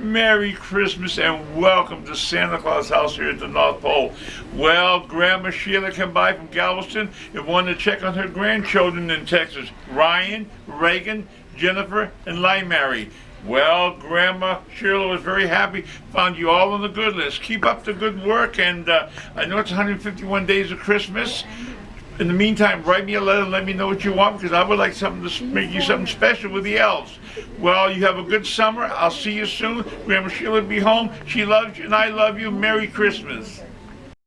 Merry Christmas and welcome to Santa Claus house here at the North Pole. Well, Grandma Sheila came by from Galveston and wanted to check on her grandchildren in Texas, Ryan, Reagan, Jennifer, and Mary. Well, Grandma Sheila was very happy, found you all on the good list. Keep up the good work, and I know it's 151 days of Christmas. In the meantime, write me a letter and let me know what you want, because I would like something to make you something special with the elves. Well, you have a good summer. I'll see you soon. Grandma Sheila will be home. She loves you and I love you. Merry Christmas.